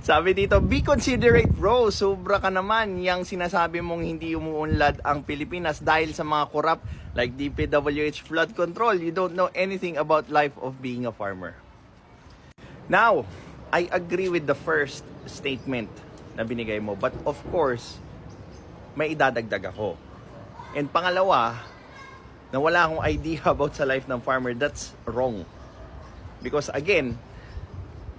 Sabi dito, be considerate bro, sobra ka naman yang sinasabi mong hindi umuunlad ang Pilipinas dahil sa mga corrupt like DPWH flood control. You don't know anything about life of being a farmer. Now, I agree with the first statement na binigay mo, but of course, may idadagdag ako. And pangalawa, na wala akong idea about sa life ng farmer, that's wrong. Because again,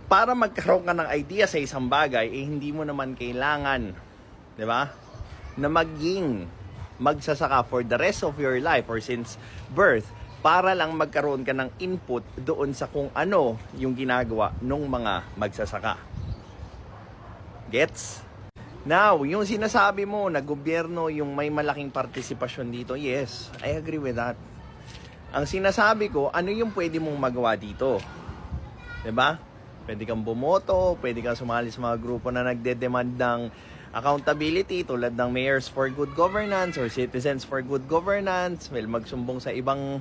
para magkaroon ka ng idea sa isang bagay, eh hindi mo naman kailangan, di ba, na maging magsasaka for the rest of your life or since birth para lang magkaroon ka ng input doon sa kung ano yung ginagawa ng mga magsasaka. Gets? Now, yung sinasabi mo na gobyerno yung may malaking partisipasyon dito, yes, I agree with that. Ang sinasabi ko, ano yung pwede mong magawa dito? Di ba? Pwede kang bumoto, pwede kang sumali sa mga grupo na nagde-demand ng accountability tulad ng Mayors for Good Governance or Citizens for Good Governance, well, magsumbong sa ibang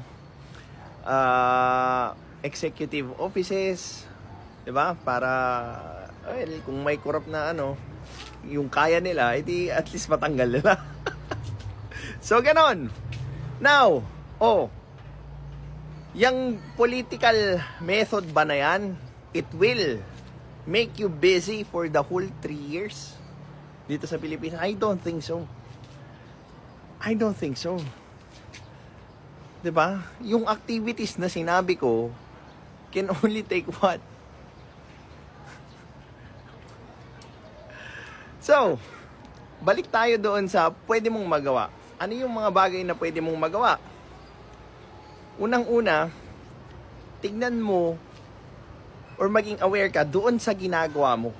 executive offices, 'di ba? Para well, kung may corrupt na yung kaya nila, edi at least matanggal nila. So ganon. Now, yung political method ba na yan, it will make you busy for the whole 3 years dito sa Pilipinas? I don't think so. I don't think so. 'Di ba? Yung activities na sinabi ko can only take what? So, balik tayo doon sa pwede mong magawa. Ano yung mga bagay na pwede mong magawa? Unang-una, tignan mo or maging aware ka doon sa ginagawa mo.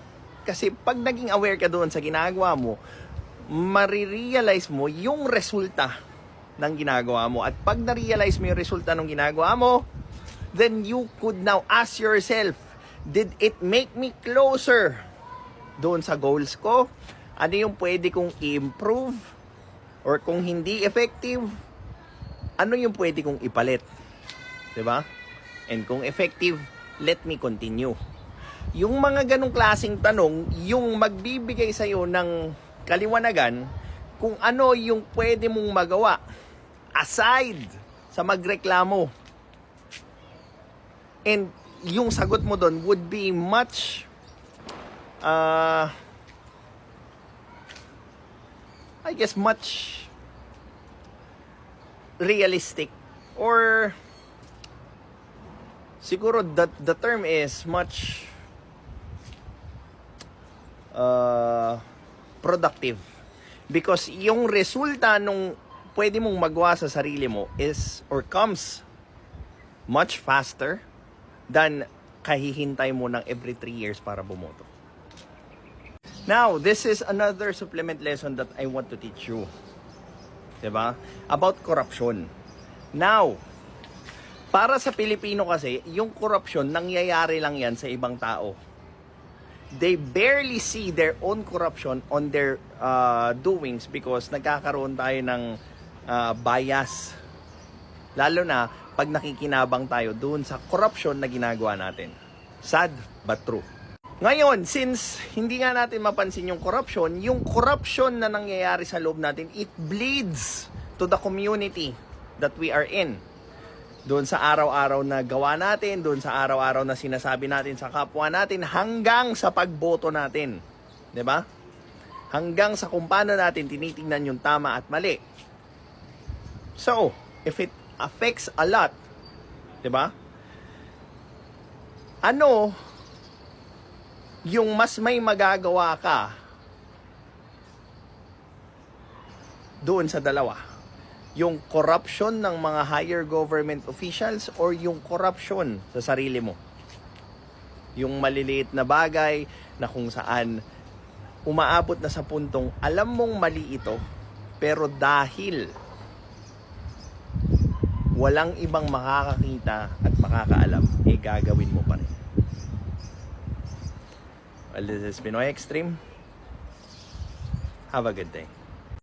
Kasi pag naging aware ka doon sa ginagawa mo, marirealize mo yung resulta ng ginagawa mo. At pag na-realize mo yung resulta ng ginagawa mo, then you could now ask yourself, did it make me closer doon sa goals ko? Ano yung pwede kong i-improve? Or kung hindi effective, ano yung pwede kong ipalit? 'Di ba? And kung effective, let me continue. Yung mga ganong klaseng tanong, yung magbibigay sa'yo ng kaliwanagan kung ano yung pwede mong magawa aside sa magreklamo. And yung sagot mo doon would be much I guess much realistic, or siguro that the term is much productive, because yung resulta nung pwede mong magawa sa sarili mo is or comes much faster than kahihintay mo ng every 3 years para bumoto. Now, this is another supplement lesson that I want to teach you. Diba? About corruption. Now, para sa Pilipino kasi, yung corruption, nangyayari lang yan sa ibang tao. They barely see their own corruption on their doings because nagkakaroon tayo ng bias. Lalo na pag nakikinabang tayo doon sa corruption na ginagawa natin. Sad but true. Ngayon, since hindi nga natin mapansin yung corruption na nangyayari sa loob natin, it bleeds to the community that we are in. Doon sa araw-araw na gawa natin, doon sa araw-araw na sinasabi natin sa kapwa natin, hanggang sa pagboto natin. 'Di ba? Hanggang sa kung paano natin tinitingnan yung tama at mali. So, if it affects a lot, 'di ba? Ano yung mas may magagawa ka doon sa dalawa? Yung corruption ng mga higher government officials or yung corruption sa sarili mo? Yung maliliit na bagay na kung saan umaabot na sa puntong alam mong mali ito, pero dahil walang ibang makakakita at makakaalam, gagawin mo pa rin. Well, this is Pinoy Extreme. Have a good day.